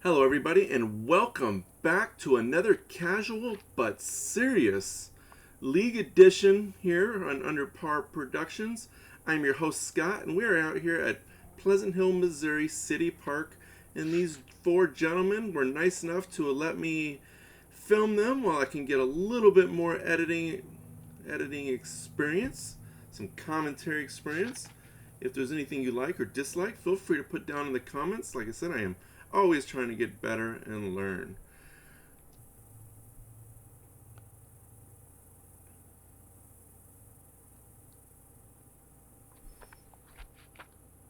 Hello, everybody, and welcome back to another casual but serious League edition here on UnderPar Productions. I'm your host, Scott, and we're out here at Pleasant Hill, Missouri City Park. And these four gentlemen were nice enough to let me film them while I can get a little bit more editing experience, some commentary experience. If there's anything you like or dislike, feel free to put down in the comments. Like I said, I am always trying to get better and learn.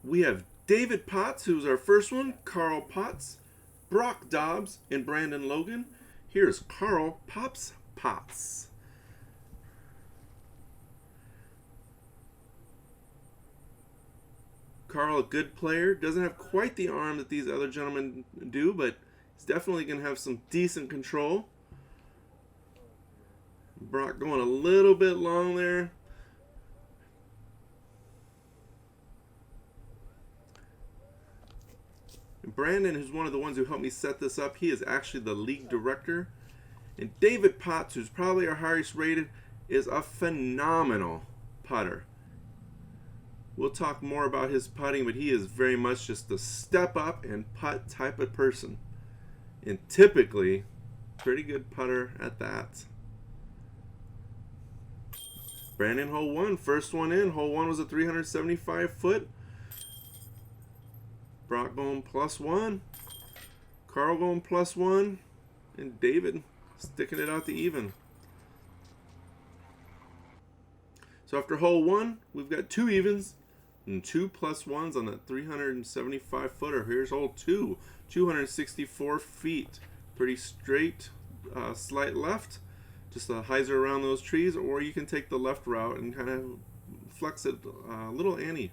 We have David Potts, who's our first one, Carl Potts, Broc Dobbs, and Brandon Logan. Here's Carl Pops Potts. Carl, a good player, doesn't have quite the arm that these other gentlemen do, but he's definitely going to have some decent control. Broc going a little bit long there. Brandon, who's one of the ones who helped me set this up, he is actually the league director. And David Potts, who's probably our highest rated, is a phenomenal putter. We'll talk more about his putting, but he is very much just a step up and putt type of person. And typically, pretty good putter at that. Brandon, hole one, first one in. Hole one was a 375 foot. Broc going +1. Carl going +1. And David sticking it out to even. So after hole one, we've got two evens and two +1s on that 375 footer. Here's hole two, 264 feet. Pretty straight, slight left. Just a hyzer around those trees, or you can take the left route and kind of flex it a little Annie.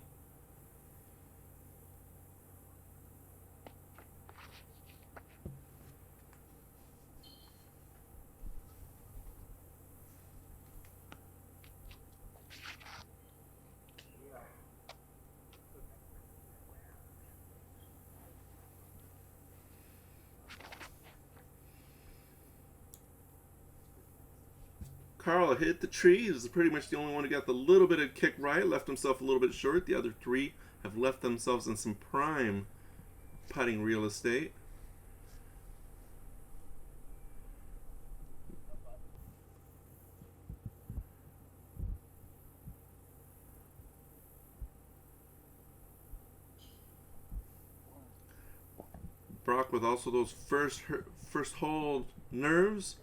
Carl hit the tree. He was pretty much the only one who got the little bit of kick right, left himself a little bit short. The other three have left themselves in some prime putting real estate. Broc with also those first hole nerves.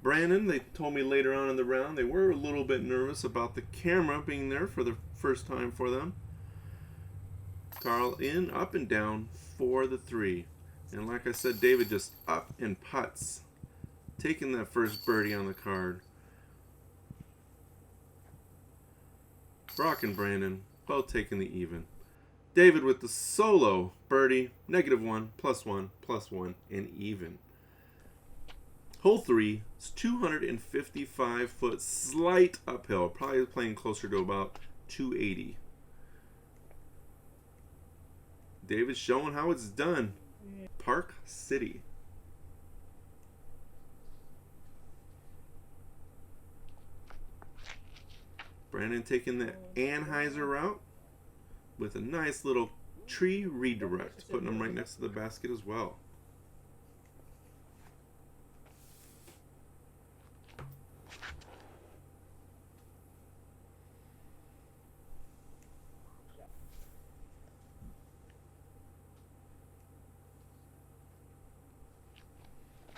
Brandon, they told me later on in the round they were a little bit nervous about the camera being there for the first time for them. Carl in, up and down for the three. And like I said, David just up and putts, taking that first birdie on the card. Broc and Brandon both taking the even. David with the solo birdie, -1, +1, +1, and even. Hole 3 is 255 foot, slight uphill, probably playing closer to about 280. David's showing how it's done. Park City. Brandon taking the Anheuser route with a nice little tree redirect, putting them right next to the basket as well.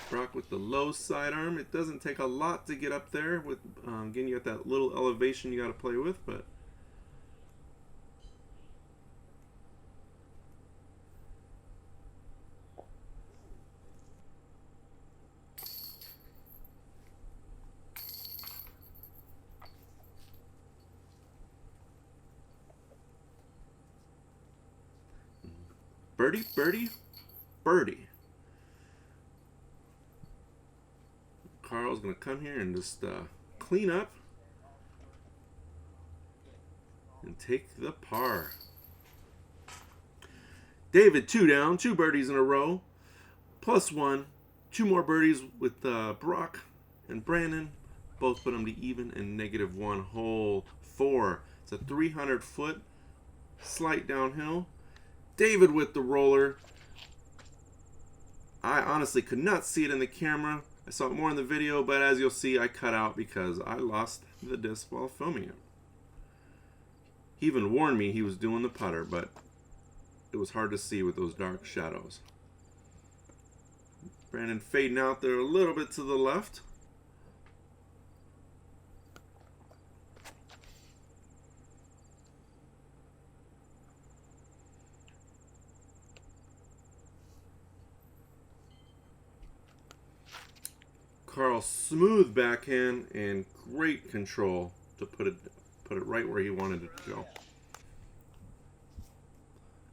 Broc with the low sidearm. It doesn't take a lot to get up there. With again, you got that little elevation you got to play with, but birdie, birdie, birdie. Carl's going to come here and just clean up and take the par. David, 2 down, 2 birdies in a row. +1. 2 more birdies with Broc and Brandon. Both put them to even and -1 hole 4. It's a 300-foot slight downhill. David with the roller. I honestly could not see it in the camera. I saw it more in the video, but as you'll see, I cut out because I lost the disc while filming it. He even warned me he was doing the putter, but it was hard to see with those dark shadows. Brandon fading out there a little bit to the left. Carl smooth backhand and great control to put it right where he wanted it to go.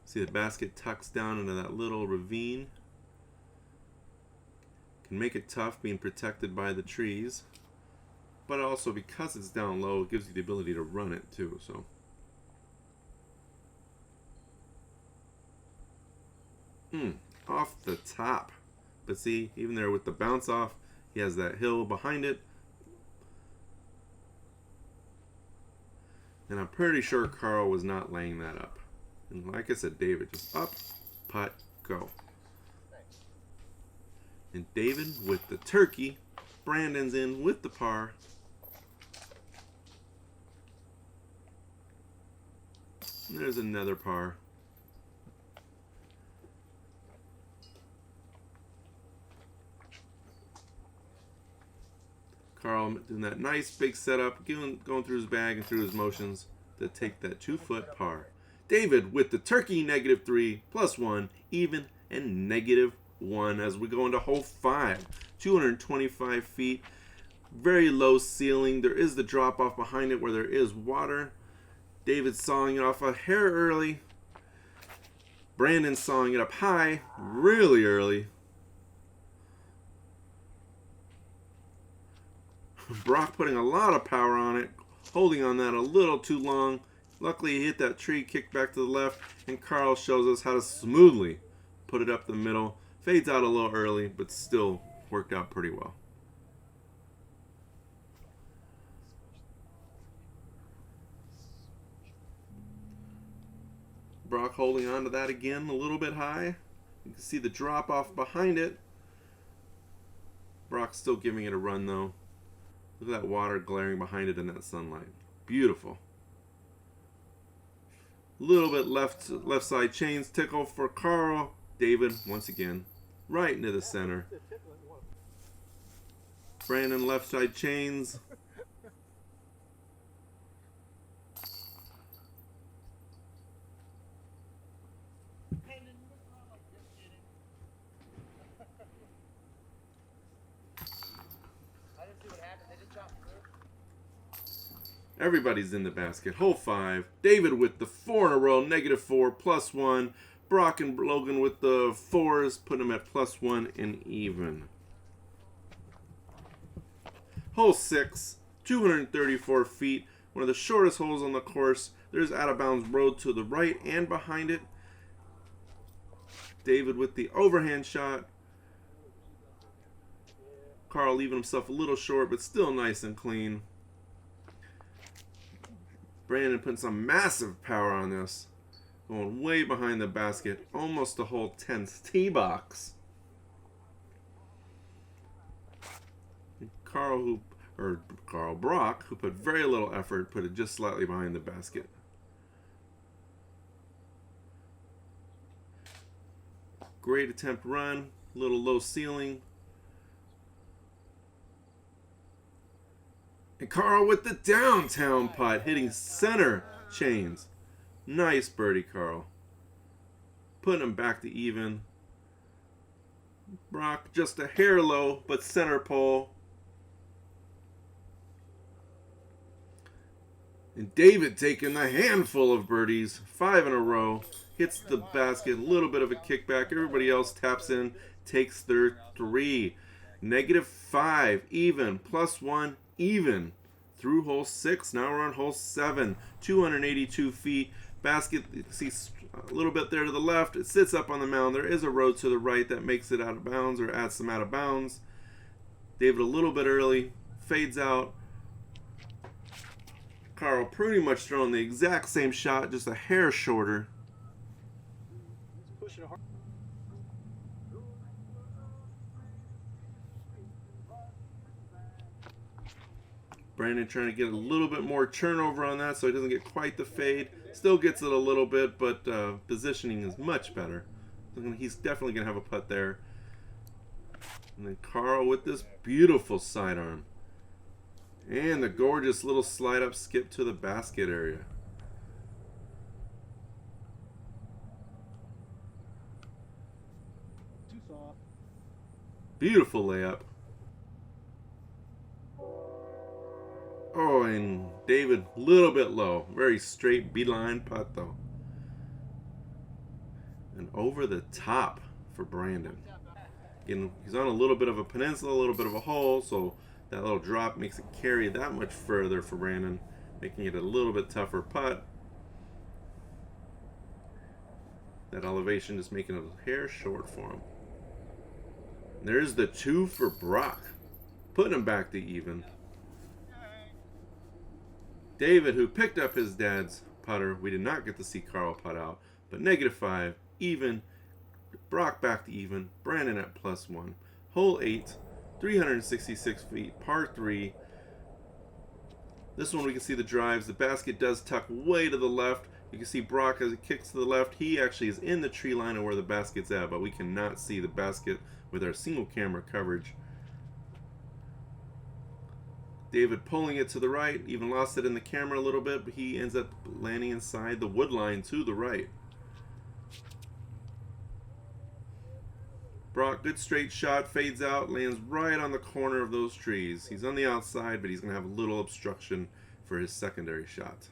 See the basket tucks down into that little ravine. Can make it tough being protected by the trees, but also because it's down low, it gives you the ability to run it too. So off the top, but see, even there with the bounce off, he has that hill behind it. And I'm pretty sure Carl was not laying that up. And like I said, David just up, putt, go. And David with the turkey. Brandon's in with the par. And there's another par. Carl doing that nice big setup, going through his bag and through his motions to take that 2-foot par. David with the turkey, -3, +1, even, and -1 as we go into hole 5. 225 feet, very low ceiling. There is the drop off behind it where there is water. David sawing it off a hair early. Brandon sawing it up high, really early. Broc putting a lot of power on it, holding on that a little too long. Luckily he hit that tree, kicked back to the left, and Carl shows us how to smoothly put it up the middle. Fades out a little early, but still worked out pretty well. Broc holding on to that again a little bit high. You can see the drop off behind it. Broc still giving it a run though. Look at that water glaring behind it in that sunlight. Beautiful. A little bit left side chains tickle for Carl. David, once again, right into the center. Brandon, left side chains. Everybody's in the basket. Hole 5. David with the 4 in a row, -4, +1. Broc and Logan with the 4s, putting them at +1 and even. Hole 6, 234 feet. One of the shortest holes on the course. There's out of bounds road to the right and behind it. David with the overhand shot. Carl leaving himself a little short, but still nice and clean. Brandon putting some massive power on this. Going way behind the basket. Almost the whole 10th tee box. And Carl Broc, who put very little effort, put it just slightly behind the basket. Great attempt run. Little low ceiling. And Carl with the downtown putt, hitting center chains. Nice birdie, Carl. Putting him back to even. Broc just a hair low, but center pole. And David taking a handful of birdies, 5 in a row. Hits the basket, a little bit of a kickback. Everybody else taps in, takes their 3. -5, even, +1, even. Through hole 6, now we're on hole 7. 282 feet. Basket, you see a little bit there to the left. It sits up on the mound. There is a road to the right that makes it out of bounds or adds some out of bounds. David a little bit early, fades out. Carl pretty much throwing the exact same shot, just a hair shorter. Brandon trying to get a little bit more turnover on that so he doesn't get quite the fade. Still gets it a little bit, but positioning is much better. He's definitely going to have a putt there. And then Carl with this beautiful sidearm. And the gorgeous little slide up skip to the basket area. Too soft. Beautiful layup. Oh, and David a little bit low. Very straight beeline putt though. And over the top for Brandon. Again, he's on a little bit of a peninsula, a little bit of a hole, so that little drop makes it carry that much further for Brandon, making it a little bit tougher putt. That elevation just making it a hair short for him. And there's the 2 for Broc, putting him back to even. David, who picked up his dad's putter, we did not get to see Carl putt out, but -5, even. Broc back to even. Brandon at +1. Hole 8, 366 feet, par 3. This one we can see the drives. The basket does tuck way to the left. You can see Broc as he kicks to the left. He actually is in the tree line of where the basket's at, but we cannot see the basket with our single camera coverage. David pulling it to the right, even lost it in the camera a little bit, but he ends up landing inside the wood line to the right. Broc, good straight shot, fades out, lands right on the corner of those trees. He's on the outside, but he's going to have a little obstruction for his secondary shot.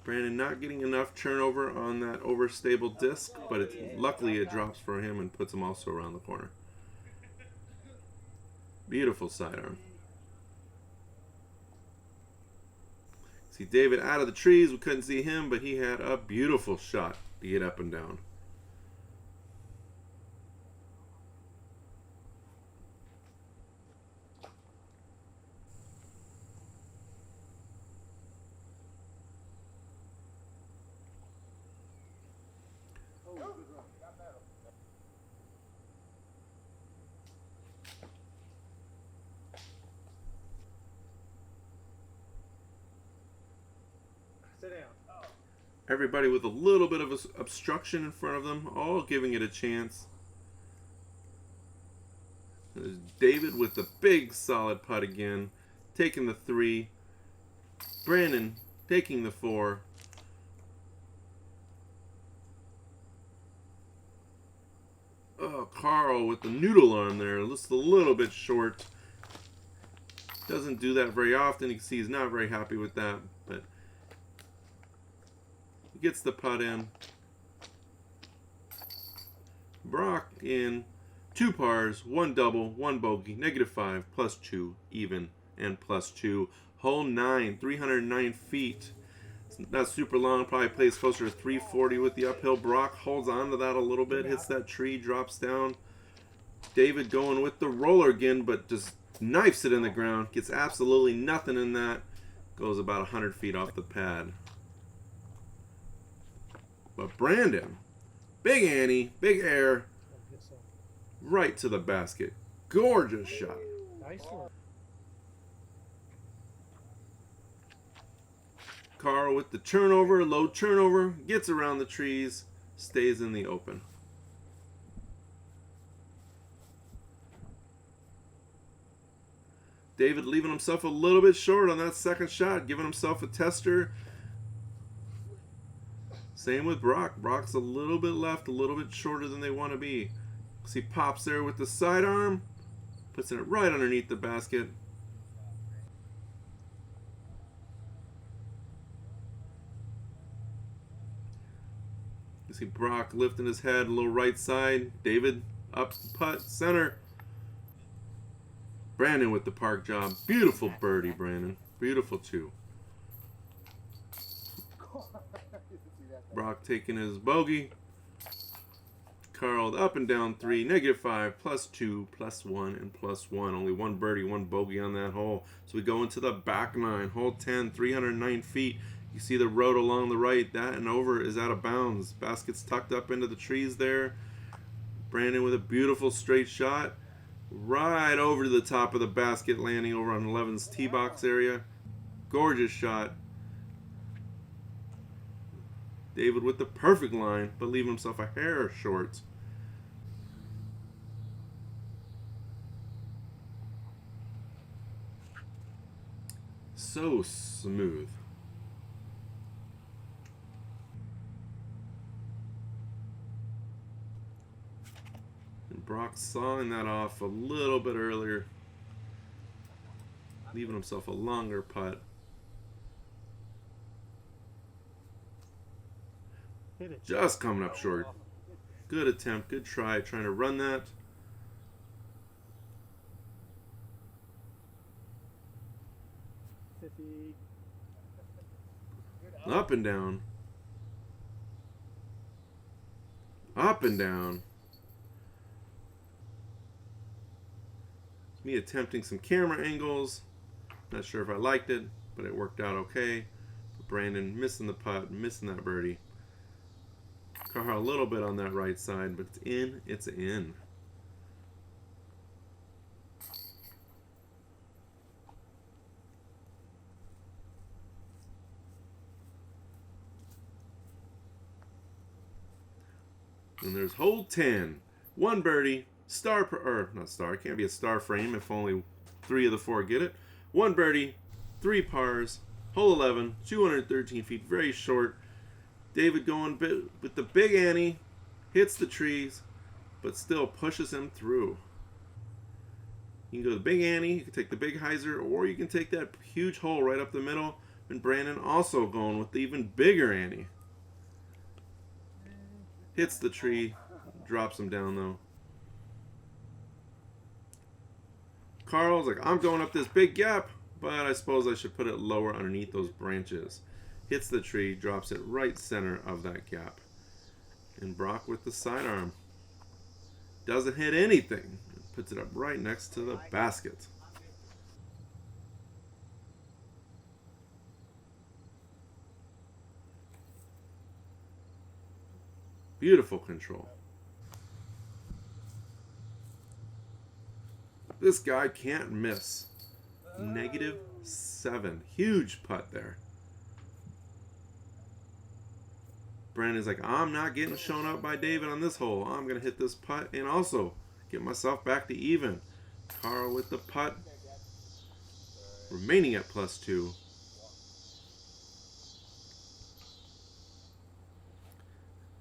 Brandon not getting enough turnover on that overstable disc, but luckily it drops for him and puts him also around the corner. Beautiful sidearm. See David out of the trees. We couldn't see him, but he had a beautiful shot to get up and down. Sit down. Everybody with a little bit of obstruction in front of them, all giving it a chance. There's David with the big solid putt again, taking the 3. Brandon taking the 4. Oh, Carl with the noodle arm there, just a little bit short. Doesn't do that very often. You can see he's not very happy with that, but he gets the putt in. Broc in 2 pars, 1 double, 1 bogey, -5, +2, even, and +2. Hole 9, 309 feet. It's not super long, probably plays closer to 340 with the uphill. Broc holds on to that a little bit, hits that tree, drops down. David going with the roller again, but just knifes it in the ground. Gets absolutely nothing in that. Goes about 100 feet off the pad. But Brandon, big Annie, big air, right to the basket. Gorgeous shot. Nice one. Carl with the turnover, low turnover, gets around the trees, stays in the open. David leaving himself a little bit short on that second shot, giving himself a tester. Same with Broc. Broc's a little bit left, a little bit shorter than they want to be. See, pops there with the sidearm, puts it right underneath the basket. You see Broc lifting his head, a little right side. David up putt, center. Brandon with the park job. Beautiful birdie, Brandon. Beautiful 2. Broc taking his bogey. Carl up and down 3, -5, +2, +1, and +1. Only one birdie, one bogey on that hole. So we go into the back 9, hole 10, 309 feet. You see the road along the right. That and over is out of bounds. Basket's tucked up into the trees there. Brandon with a beautiful straight shot. Right over to the top of the basket, landing over on 11's tee box area. Gorgeous shot. David with the perfect line, but leaving himself a hair short. So smooth. And Broc sawing that off a little bit earlier, leaving himself a longer putt. Just coming up short. Good attempt, good try, trying to run that. Up and down. Up and down. Me attempting some camera angles. Not sure if I liked it, but it worked out okay. But Brandon missing the putt, missing that birdie. Carl a little bit on that right side, but it's in, it's in. And there's hole 10. One birdie, not star, it can't be a star frame if only 3 of the 4 get it. One birdie, 3 pars, hole 11, 213 feet, very short. David going with the big ante, hits the trees, but still pushes him through. You can go to the big ante, you can take the big hyzer, or you can take that huge hole right up the middle. And Brandon also going with the even bigger ante. Hits the tree, drops him down though. Carl's like, I'm going up this big gap, but I suppose I should put it lower underneath those branches. Hits the tree, drops it right center of that gap. And Broc with the sidearm. Doesn't hit anything. Puts it up right next to the basket. Beautiful control. This guy can't miss. -7. Huge putt there. Brandon's like, I'm not getting shown up by David on this hole. I'm going to hit this putt and also get myself back to even. Carl with the putt. Remaining at +2.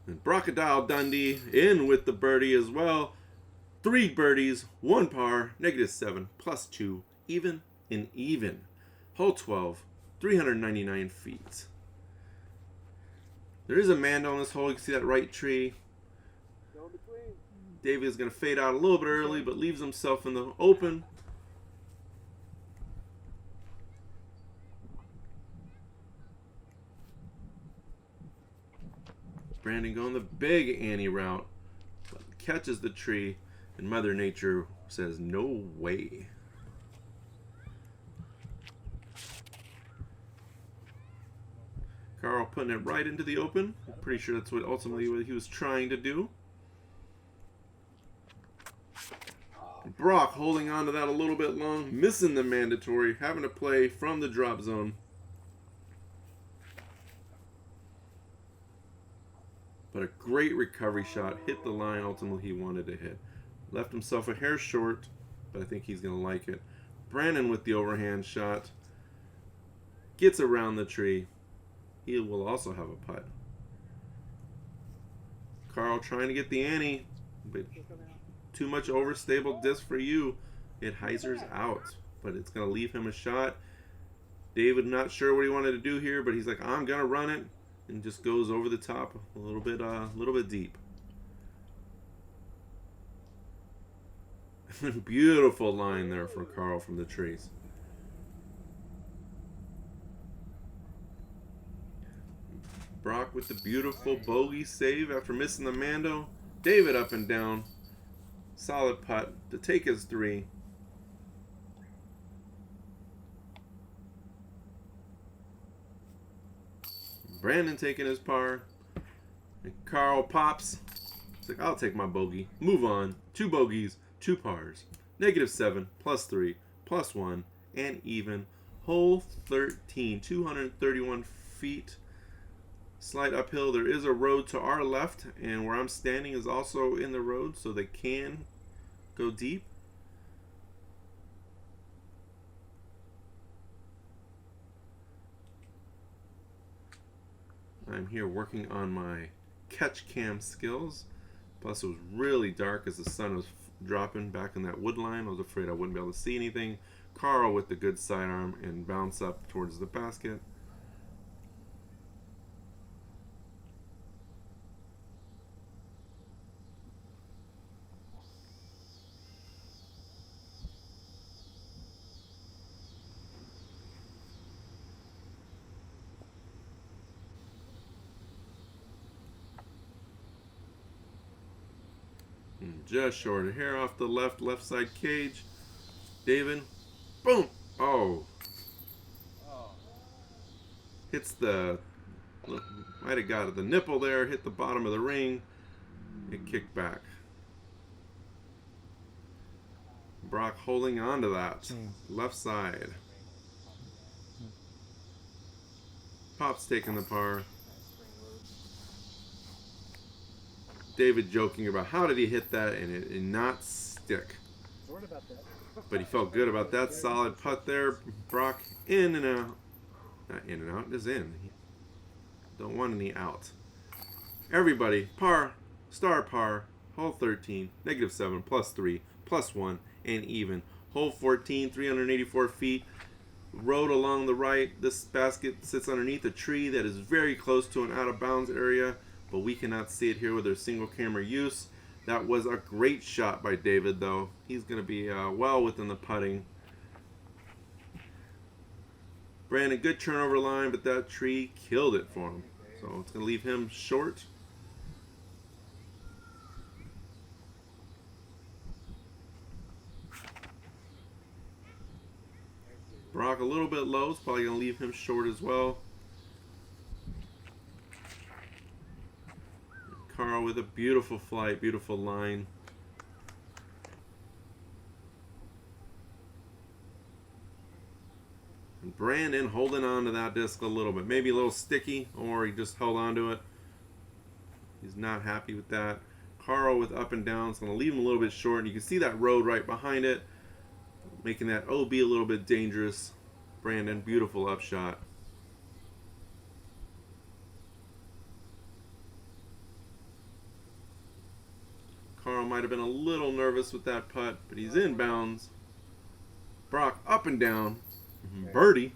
And Crocodile Dundee in with the birdie as well. 3 birdies, 1 par, -7, +2, even and even. Hole 12, 399 feet. There is a man on this hole. You can see that right tree. David is going to fade out a little bit early, but leaves himself in the open. Brandon going the big ante route, but catches the tree, and Mother Nature says, no way. Carl putting it right into the open. I'm pretty sure that's what he was trying to do. Broc holding on to that a little bit long, missing the mandatory, having to play from the drop zone. But a great recovery shot, hit the line ultimately he wanted to hit. Left himself a hair short, but I think he's going to like it. Brandon with the overhand shot. Gets around the tree. He will also have a putt. Carl trying to get the ante, but too much overstable disc for you. It hyzers out, but it's going to leave him a shot. David not sure what he wanted to do here, but he's like, I'm going to run it. And just goes over the top a little bit deep. Beautiful line there from Carl from the trees. Broc with the beautiful bogey save after missing the Mando. David up and down. Solid putt to take his 3. Brandon taking his par. And Carl pops. He's like, I'll take my bogey. Move on. 2 bogeys, 2 pars. -7, +3, +1, and even. Hole 13, 231 feet. Slight uphill. There is a road to our left, and where I'm standing is also in the road, so they can go deep. I'm here working on my catch cam skills. Plus it was really dark as the sun was dropping back in that wood line. I was afraid I wouldn't be able to see anything. Carl with the good sidearm and bounce up towards the basket. Just short of hair off the left side cage. David, boom! Oh. Hits the, might have got the nipple there, hit the bottom of the ring. It kicked back. Broc holding on to that. Left side. Pop's taking the par. David joking about how did he hit that and it not stick. But he felt good about that. Solid putt there. Broc in and out. Not in and out, just in. Don't want any out. Everybody, par, star par, hole 13, -7, +3, +1, and even. Hole 14, 384 feet. Road along the right. This basket sits underneath a tree that is very close to an out of bounds area, but we cannot see it here with our single camera use. That was a great shot by David, though. He's going to be well within the putting. Brandon, good turnover line, but that tree killed it for him. So it's going to leave him short. Broc a little bit low. It's probably going to leave him short as well. Carl with a beautiful flight, beautiful line. And Brandon holding on to that disc a little bit. Maybe a little sticky, or he just held on to it. He's not happy with that. Carl with up and down. It's going to leave him a little bit short. And you can see that road right behind it, making that OB a little bit dangerous. Brandon, beautiful upshot. Carl might have been a little nervous with that putt, but he's in bounds. Broc up and down. Birdie.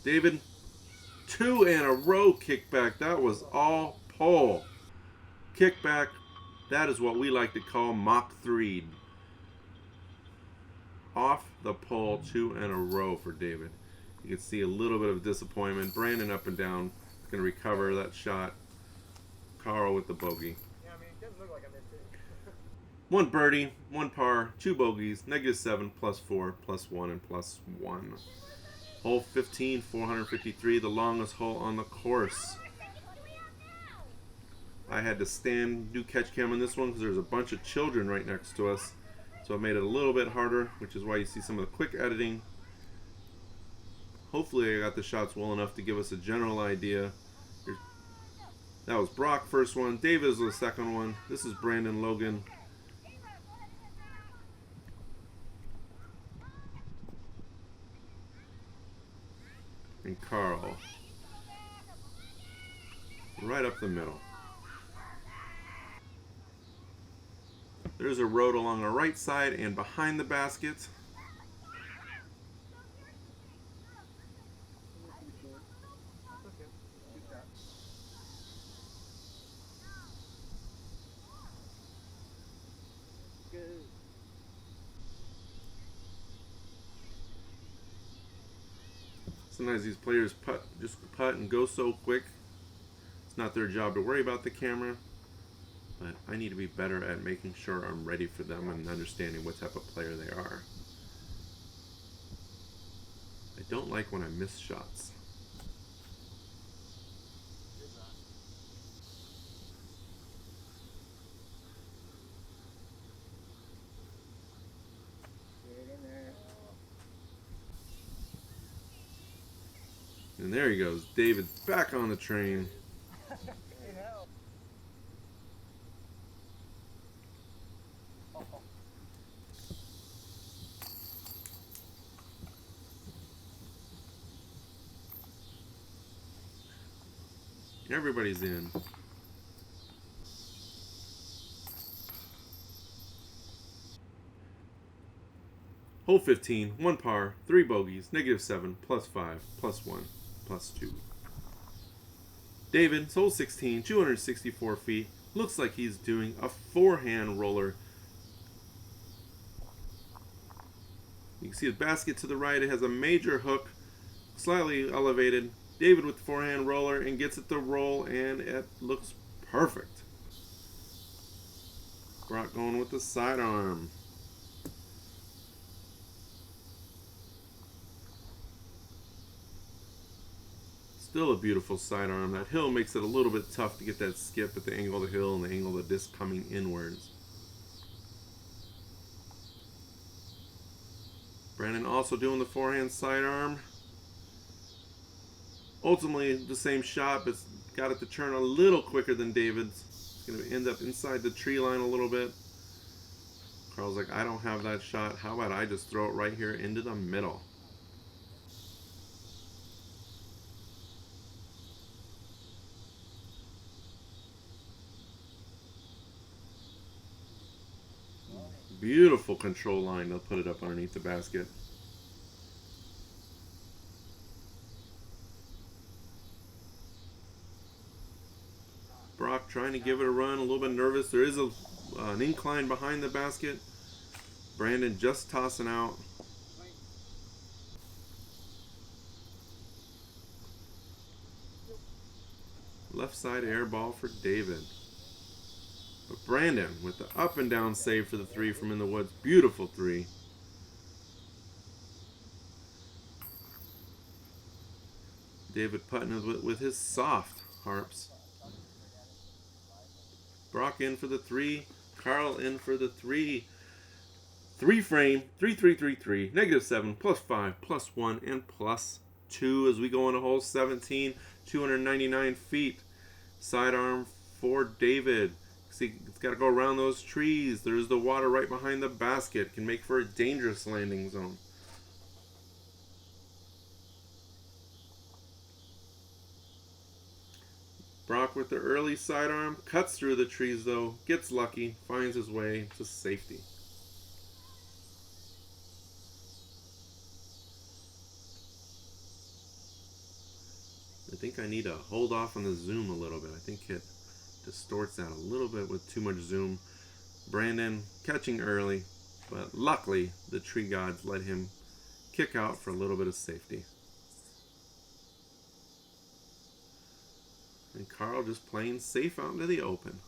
David, 2 in a row kickback. That was all pole. Kickback, that is what we like to call Mach 3. Off the pole, 2 in a row for David. You can see a little bit of disappointment. Brandon up and down. Going to recover that shot. Carl with the bogey. Yeah, I mean, it doesn't look like I missed it. 1 birdie, 1 par, 2 bogeys, -7, +4, +1, and +1. Hole 15, 453, the longest hole on the course. I had to do catch cam on this one because there's a bunch of children right next to us. So it made it a little bit harder, which is why you see some of the quick editing. Hopefully I got the shots well enough to give us a general idea. That was Broc first one. David is the second one. This is Brandon, Logan. And Carl. Right up the middle. There's a road along the right side and behind the basket. Sometimes these players just putt and go so quick. It's not their job to worry about the camera. But I need to be better at making sure I'm ready for them and understanding what type of player they are. I don't like when I miss shots. Get in there. And there he goes. David's back on the train. Hey, hell. Everybody's in. Hole 15, 1 par, 3 bogeys, -7, +5, +1, +2. David, hole 16, 264 feet. Looks like he's doing a forehand roller. You can see the basket to the right. It has a major hook, slightly elevated. David with the forehand roller and gets it to roll, and it looks perfect. Broc going with the sidearm. Still a beautiful sidearm. That hill makes it a little bit tough to get that skip at the angle of the hill and the angle of the disc coming inwards. Brandon also doing the forehand sidearm. Ultimately the same shot, but got it to turn a little quicker than David's. It's going to end up inside the tree line a little bit. Carl's like, I don't have that shot. How about I just throw it right here into the middle? Beautiful control line. They'll put it up underneath the basket. Broc trying to give it a run, a little bit nervous. There is an incline behind the basket. Brandon just tossing out. Left side air ball for David. But Brandon with the up and down save for the 3 from in the woods. Beautiful 3. David putting with his soft harps. Broc in for the 3. Carl in for the 3. 3 frame. 3, 3, 3, 3. -7, +5, +1, and +2 as we go into hole 17. 299 feet. Sidearm for David. See, it's got to go around those trees. There's the water right behind the basket. Can make for a dangerous landing zone. Broc with the early sidearm. Cuts through the trees though. Gets lucky. Finds his way to safety. I think I need to hold off on the zoom a little bit. I think it distorts that a little bit with too much zoom. Brandon catching early, but luckily the tree gods let him kick out for a little bit of safety. And Carl just playing safe out into the open.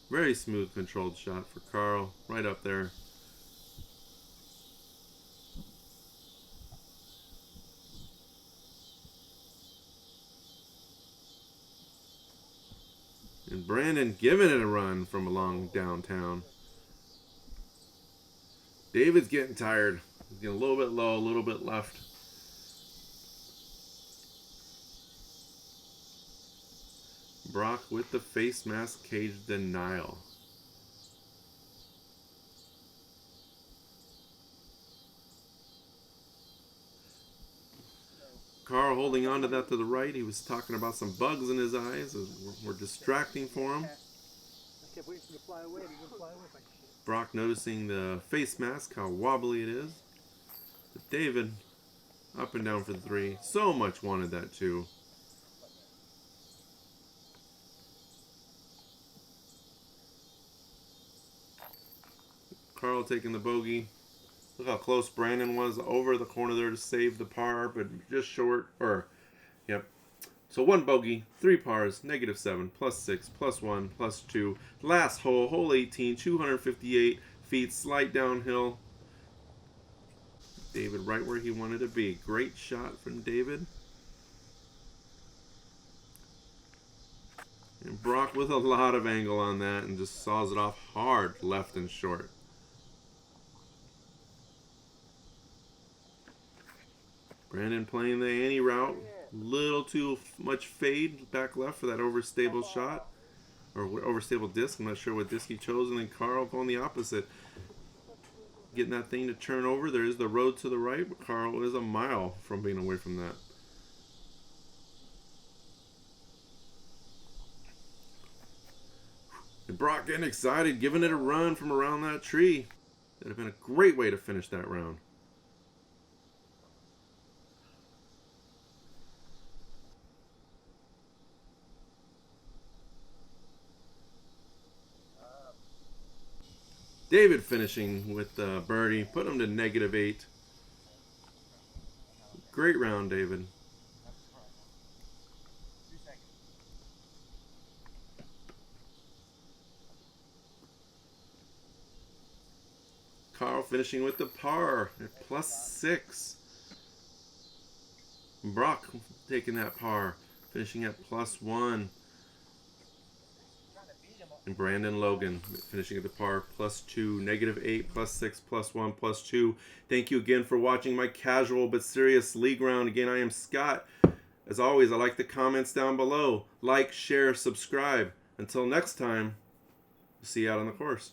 Very smooth controlled shot for Carl, right up there. And Brandon giving it a run from along downtown. David's getting tired. He's getting a little bit low, a little bit left. Broc with the face mask cage denial. Carl holding on to that to the right. He was talking about some bugs in his eyes. We're distracting for him. I kept waiting for you to fly away. You're gonna fly away if I shit. Broc noticing the face mask, how wobbly it is. But David, up and down for the 3. So much wanted that too. Carl taking the bogey. Look how close Brandon was over the corner there to save the par, but just short. Yep. So 1 bogey, 3 pars, -7, +6, +1, +2. Last hole, hole 18, 258 feet, slight downhill. David right where he wanted to be. Great shot from David. And Broc with a lot of angle on that and just saws it off hard, left and short. Brandon playing the Annie route. Little too much fade back left for that overstable shot. Or overstable disc. I'm not sure what disc he chose. And then Carl going the opposite. Getting that thing to turn over. There is the road to the right. But Carl is a mile from being away from that. And Broc getting excited. Giving it a run from around that tree. That would have been a great way to finish that round. David finishing with birdie, put him to -8. Great round, David. Carl finishing with the par at +6. Broc taking that par, finishing at +1. And Brandon Logan finishing at the par +2, -8, +6, +1, +2. Thank you again for watching my casual but serious league round. Again, I am Scott. As always, I like the comments down below. Like, share, subscribe. Until next time, see you out on the course.